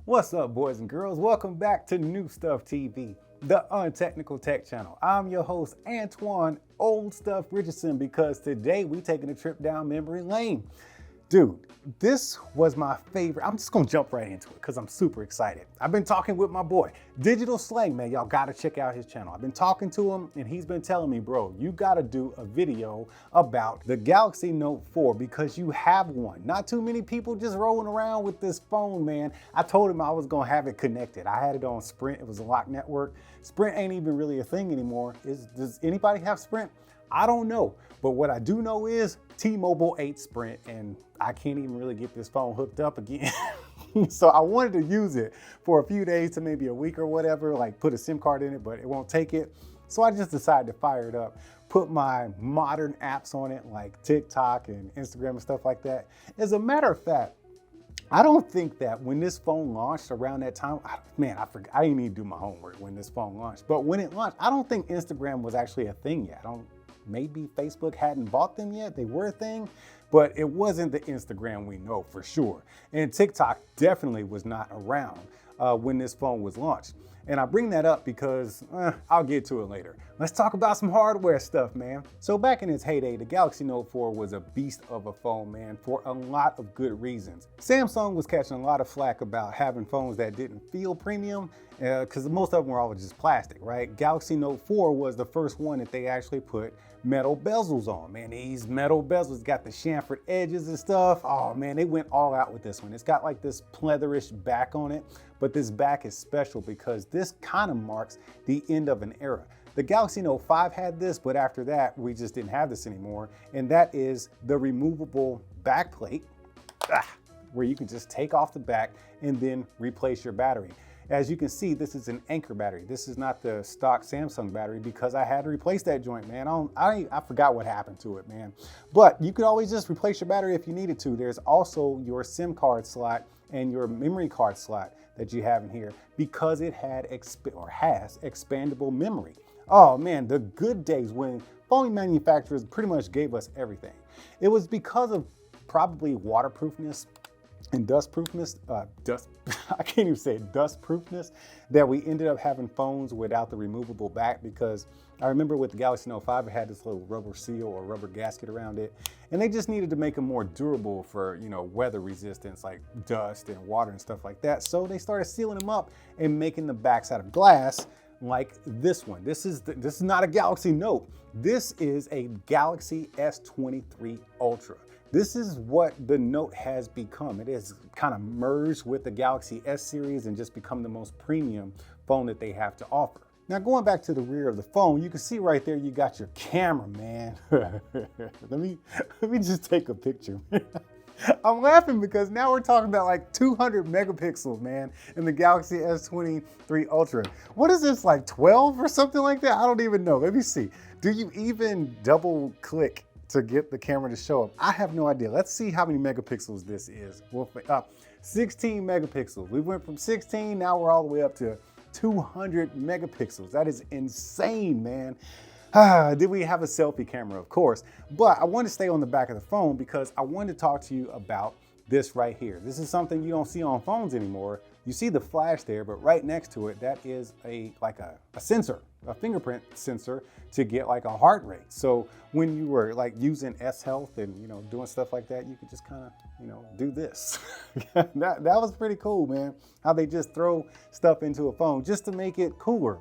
What's up, boys and girls? Welcome back to New Stuff TV, the untechnical tech channel. I'm your host, Antoine Old Stuff Richardson, because today we taking a trip down memory lane. Dude, this was my favorite. I'm just gonna jump right into it because I'm super excited. I've been talking with my boy, Digital Slang, man. Y'all gotta check out his channel. I've been talking to him and he's been telling me, bro, you gotta do a video about the Galaxy Note 4 because you have one. Not too many people just rolling around with this phone, man. I told him I was gonna have it connected. I had it on Sprint. It was a locked network. Sprint ain't even really a thing anymore. Does anybody have Sprint? I don't know, but what I do know is T-Mobile ate Sprint and I can't even really get this phone hooked up again. So I wanted to use it for a few days to maybe a week or whatever, like put a SIM card in it, but it won't take it. So I just decided to fire it up, put my modern apps on it like TikTok and Instagram and stuff like that. As a matter of fact, I don't think that when this phone launched around that time, man, I forgot. I didn't even do my homework when this phone launched. But when it launched, I don't think Instagram was actually a thing yet. Maybe Facebook hadn't bought them yet. They were a thing, but it wasn't the Instagram we know for sure. And TikTok definitely was not around when this phone was launched. And I bring that up because I'll get to it later. Let's talk about some hardware stuff, man. So back in its heyday, the Galaxy Note 4 was a beast of a phone, man, for a lot of good reasons. Samsung was catching a lot of flack about having phones that didn't feel premium because most of them were all just plastic, right? Galaxy Note 4 was the first one that they actually put metal bezels on, man. These metal bezels got the chamfered edges and stuff. Oh man, they went all out with this one. It's got like this pleatherish back on it, but this back is special because this kind of marks the end of an era. The Galaxy Note 5 had this, but after that, we just didn't have this anymore. And that is the removable back plate, where you can just take off the back and then replace your battery. As you can see, this is an Anker battery. This is not the stock Samsung battery because I had to replace that joint, man. I forgot what happened to it, man. But you could always just replace your battery if you needed to. There's also your SIM card slot and your memory card slot that you have in here because it had has expandable memory. Oh man, the good days when phone manufacturers pretty much gave us everything. It was because of probably waterproofness and dustproofness, I can't even say it, dustproofness, that we ended up having phones without the removable back, because I remember with the Galaxy Note 5, it had this little rubber seal or rubber gasket around it, and they just needed to make them more durable for, you know, weather resistance like dust and water and stuff like that. So they started sealing them up and making the backs out of glass like this one. This is not a Galaxy Note. This is a Galaxy S23 Ultra. This is what the Note has become. It has kind of merged with the Galaxy S series and just become the most premium phone that they have to offer. Now going back to the rear of the phone, you can see right there you got your camera, man. let me just take a picture. I'm laughing because now we're talking about like 200 megapixels, man, in the Galaxy S23 Ultra. What is this, like 12 or something like that? I don't even know. Let me see. Do you even double click to get the camera to show up? I have no idea. Let's see how many megapixels this is. 16 megapixels. We went from 16, now we're all the way up to 200 megapixels. That is insane, man. Did we have a selfie camera? Of course. But I want to stay on the back of the phone because I wanted to talk to you about this right here. This is something you don't see on phones anymore. You see the flash there, but right next to it, that is like a sensor, a fingerprint sensor to get like a heart rate. So when you were like using S Health and, you know, doing stuff like that, you could just kind of, you know, do this. that was pretty cool, man. How they just throw stuff into a phone just to make it cooler,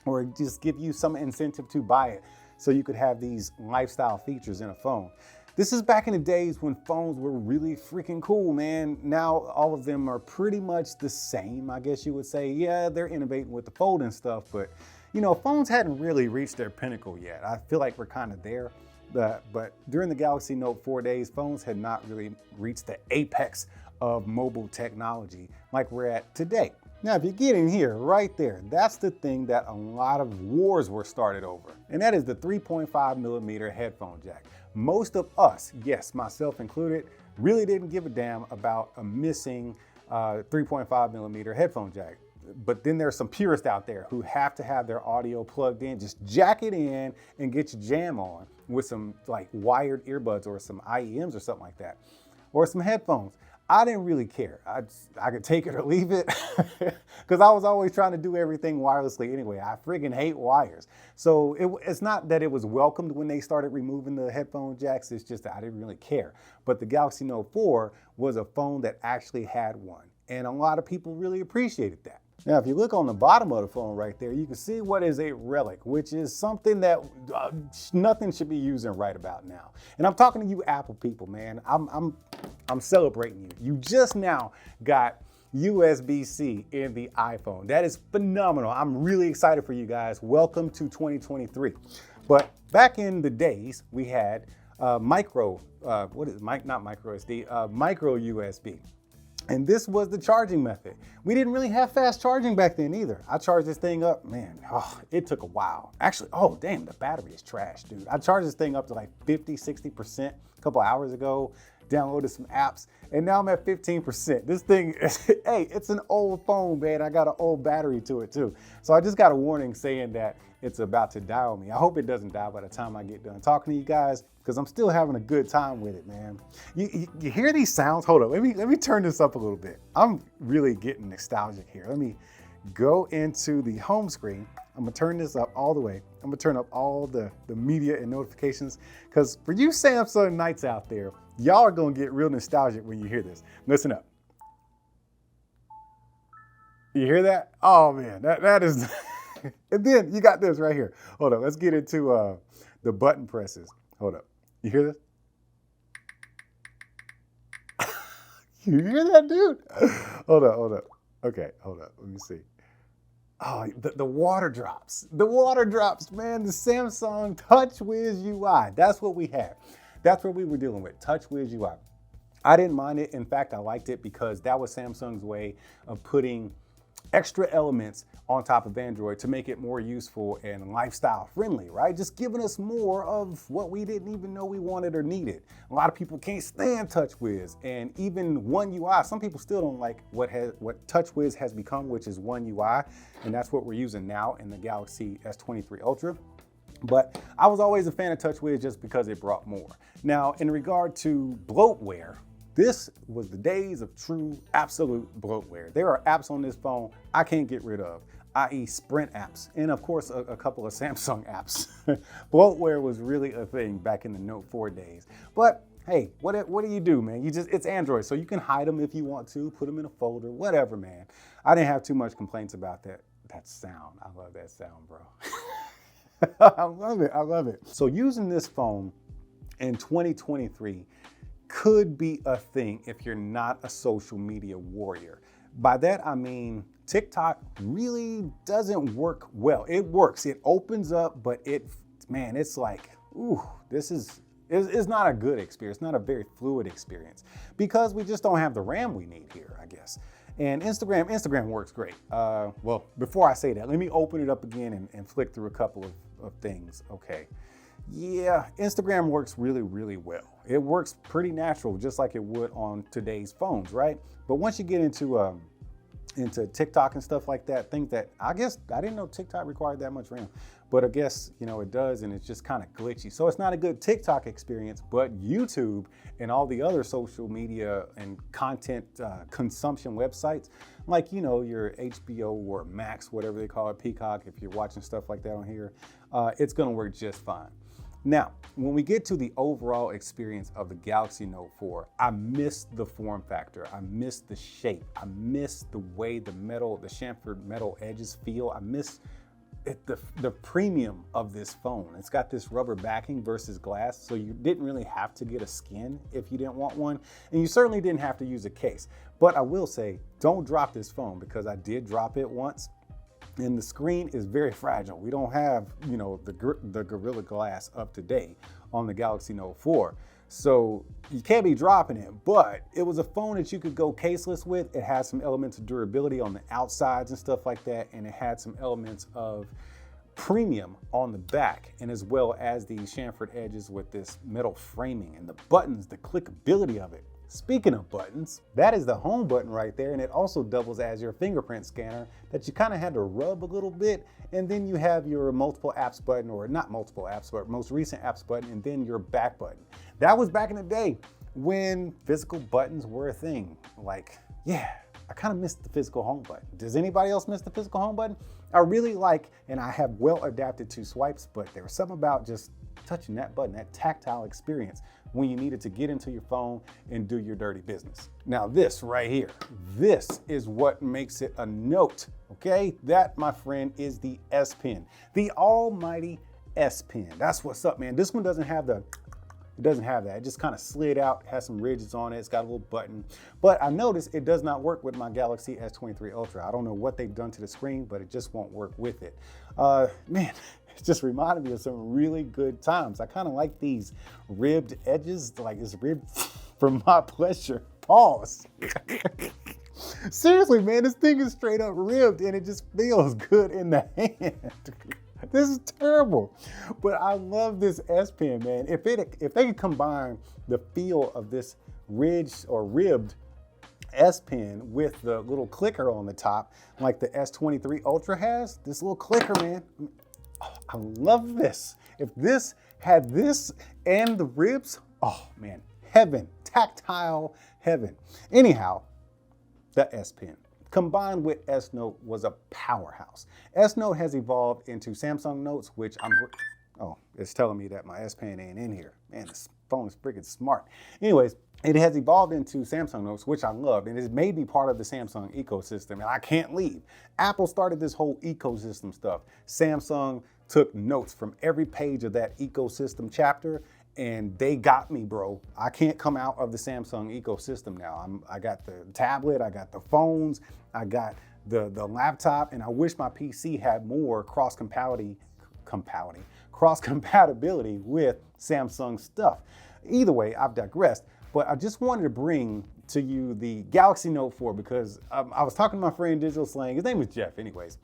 or just give you some incentive to buy it so you could have these lifestyle features in a phone. This is back in the days when phones were really freaking cool, man. Now all of them are pretty much the same, I guess you would say. Yeah, they're innovating with the fold and stuff, but you know, phones hadn't really reached their pinnacle yet. I feel like we're kind of there. But during the Galaxy Note 4 days, phones had not really reached the apex of mobile technology like we're at today. Now, if you get in here, right there, that's the thing that a lot of wars were started over. And that is the 3.5 millimeter headphone jack. Most of us, yes, myself included, really didn't give a damn about a missing 3.5 millimeter headphone jack. But then there's some purists out there who have to have their audio plugged in, just jack it in and get your jam on with some like wired earbuds or some IEMs or something like that, or some headphones. I didn't really care. I could take it or leave it because I was always trying to do everything wirelessly anyway. I friggin' hate wires. So it's not that it was welcomed when they started removing the headphone jacks. It's just that I didn't really care. But the Galaxy Note 4 was a phone that actually had one. And a lot of people really appreciated that. Now, if you look on the bottom of the phone right there, you can see what is a relic, which is something that nothing should be using right about now. And I'm talking to you Apple people, man. I'm celebrating you. You just now got USB-C in the iPhone. That is phenomenal. I'm really excited for you guys. Welcome to 2023. But back in the days, we had not micro SD, micro USB. And this was the charging method. We didn't really have fast charging back then either. I charged this thing up, man, it took a while. Actually, oh damn, the battery is trash, dude. I charged this thing up to like 50, 60% a couple hours ago, downloaded some apps, and now I'm at 15%. This thing, hey, it's an old phone, man. I got an old battery to it too. So I just got a warning saying that it's about to die on me. I hope it doesn't die by the time I get done talking to you guys, because I'm still having a good time with it, man. You hear these sounds? Hold up, let me turn this up a little bit. I'm really getting nostalgic here. Let me go into the home screen. I'm gonna turn this up all the way. I'm gonna turn up all the media and notifications, because for you Samsung Knights out there, y'all are gonna get real nostalgic when you hear this. Listen up. You hear that? Oh man, that is, and then you got this right here. Hold up, let's get into the button presses. Hold up, you hear this? You hear that, dude? Hold up. Okay, hold up, let me see. Oh, the water drops. The water drops, man. The Samsung TouchWiz UI. That's what we had. That's what we were dealing with, TouchWiz UI. I didn't mind it. In fact, I liked it because that was Samsung's way of putting extra elements on top of Android to make it more useful and lifestyle friendly, right? Just giving us more of what we didn't even know we wanted or needed. A lot of people can't stand TouchWiz, and even One UI. Some people still don't like what TouchWiz has become, which is One UI, and that's what we're using now in the Galaxy S23 Ultra. But I was always a fan of TouchWiz just because it brought more. Now, in regard to bloatware, this was the days of true, absolute bloatware. There are apps on this phone I can't get rid of, i.e. Sprint apps, and of course a couple of Samsung apps. Bloatware was really a thing back in the Note 4 days. But hey, what do you do, man? It's Android, so you can hide them if you want to, put them in a folder, whatever, man. I didn't have too much complaints about that sound. I love that sound, bro. I love it. So using this phone in 2023 could be a thing if you're not a social media warrior. By that, I mean, TikTok really doesn't work well. It works, it opens up, but it's like, ooh, it's not a good experience, not a very fluid experience, because we just don't have the RAM we need here, I guess. And Instagram works great. Well, before I say that, let me open it up again and flick through a couple of things, okay. Yeah, Instagram works really, really well. It works pretty natural, just like it would on today's phones, right? But once you get into TikTok and stuff like that, things that I didn't know TikTok required that much RAM, but I guess, it does, and it's just kind of glitchy. So it's not a good TikTok experience, but YouTube and all the other social media and content consumption websites, like, your HBO or Max, whatever they call it, Peacock, if you're watching stuff like that on here, it's gonna work just fine. Now, when we get to the overall experience of the Galaxy Note 4, I miss the form factor. I miss the shape. I miss the way the chamfered metal edges feel. I miss the premium of this phone. It's got this rubber backing versus glass, so you didn't really have to get a skin if you didn't want one, and you certainly didn't have to use a case. But I will say, don't drop this phone, because I did drop it once. And the screen is very fragile. We don't have, the Gorilla Glass up to date on the Galaxy Note 4. So you can't be dropping it, but it was a phone that you could go caseless with. It had some elements of durability on the outsides and stuff like that. And it had some elements of premium on the back, and as well as the chamfered edges with this metal framing and the buttons, the clickability of it. Speaking of buttons, that is the home button right there, and it also doubles as your fingerprint scanner that you kind of had to rub a little bit, and then you have your multiple apps button, or not multiple apps, but most recent apps button, and then your back button. That was back in the day. when physical buttons were a thing. Like, yeah, I kind of missed the physical home button. Does anybody else miss the physical home button? I really like, and I have well adapted to swipes, but there was something about just touching that button, that tactile experience when you needed to get into your phone and do your dirty business. Now this right here, this is what makes it a Note, okay? That, my friend, is the S Pen, the almighty S Pen. That's what's up, man. This one doesn't have the, it doesn't have that. It just kind of slid out, has some ridges on it. It's got a little button, but I noticed it does not work with my Galaxy S23 Ultra. I don't know what they've done to the screen, but it just won't work with it. Man, it just reminded me of some really good times. I kind of like these ribbed edges, like it's ribbed for my pleasure. Pause. Seriously, man, this thing is straight up ribbed and it just feels good in the hand. This is terrible, but I love this S Pen, man. If they could combine the feel of this ridged or ribbed S Pen with the little clicker on the top, like the S23 Ultra has, this little clicker, man. I love this. If this had this and the ribs, oh man, heaven, tactile heaven. Anyhow, the S Pen combined with S Note was a powerhouse. S Note has evolved into Samsung Notes, which it's telling me that my S Pen ain't in here. Man, this phone is freaking smart. Anyways, it has evolved into Samsung Notes, which I loved, and it made me part of the Samsung ecosystem, and I can't leave. Apple started this whole ecosystem stuff. Samsung took notes from every page of that ecosystem chapter, and they got me, bro. I can't come out of the Samsung ecosystem now. I got the tablet, I got the phones, I got the laptop, and I wish my PC had more cross-compatibility with Samsung stuff. Either way, I've digressed. But I just wanted to bring to you the Galaxy Note 4 because I was talking to my friend Digital Slang. His name was Jeff anyways.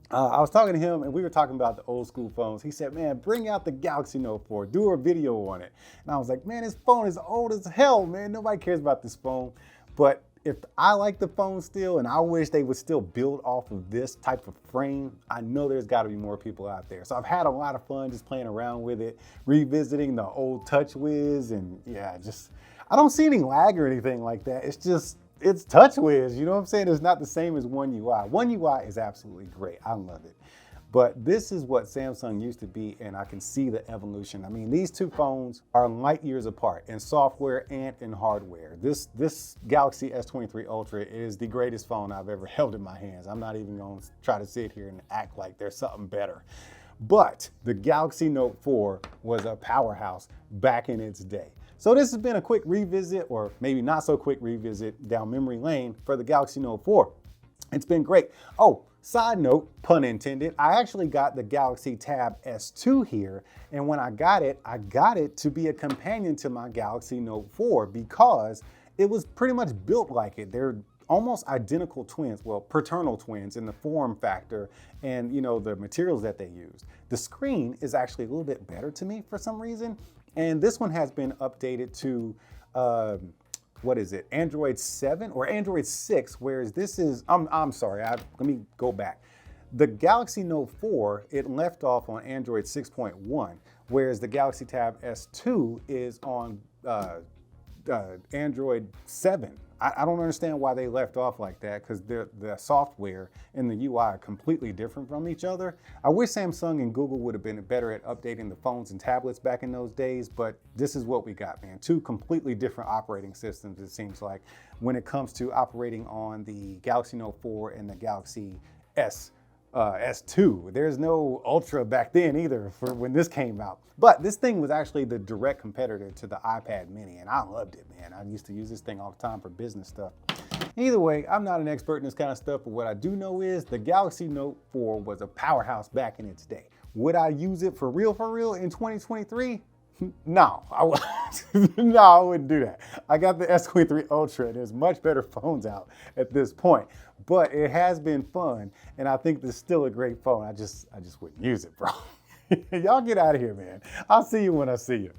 I was talking to him and we were talking about the old school phones. He said, man, bring out the Galaxy Note 4, do a video on it. And I was like, man, this phone is old as hell, man. Nobody cares about this phone. But if I like the phone still, and I wish they would still build off of this type of frame, I know there's got to be more people out there. So I've had a lot of fun just playing around with it, revisiting the old TouchWiz, and yeah, I don't see any lag or anything like that. It's TouchWiz, you know what I'm saying? It's not the same as One UI. One UI is absolutely great. I love it. But this is what Samsung used to be, and I can see the evolution. I mean, these two phones are light years apart in software and in hardware. This Galaxy S23 Ultra is the greatest phone I've ever held in my hands. I'm not even going to try to sit here and act like there's something better. But the Galaxy Note 4 was a powerhouse back in its day. So this has been a quick revisit, or maybe not so quick revisit, down memory lane for the Galaxy Note 4. It's been great. Oh, side note, pun intended, I actually got the Galaxy Tab S2 here, and when I got it to be a companion to my Galaxy Note 4 because it was pretty much built like it. They're almost identical twins, well, fraternal twins in the form factor and, you know, the materials that they used. The screen is actually a little bit better to me for some reason, and this one has been updated to, what is it, Android 7 or Android 6, whereas this is, I'm sorry, let me go back. The Galaxy Note 4, it left off on Android 6.1, whereas the Galaxy Tab S2 is on Android 7. I don't understand why they left off like that because the software and the UI are completely different from each other. I wish Samsung and Google would have been better at updating the phones and tablets back in those days, but this is what we got, man. Two completely different operating systems, it seems like, when it comes to operating on the Galaxy Note 4 and the Galaxy S2. There's no Ultra back then either for when this came out. But this thing was actually the direct competitor to the iPad mini, and I loved it, man. I used to use this thing all the time for business stuff. Either way, I'm not an expert in this kind of stuff, but what I do know is the Galaxy Note 4 was a powerhouse back in its day. Would I use it for real in 2023? No, I wouldn't do that. I got the S23 Ultra, and there's much better phones out at this point. But it has been fun, and I think this is still a great phone. I just wouldn't use it, bro. Y'all get out of here, man. I'll see you when I see you.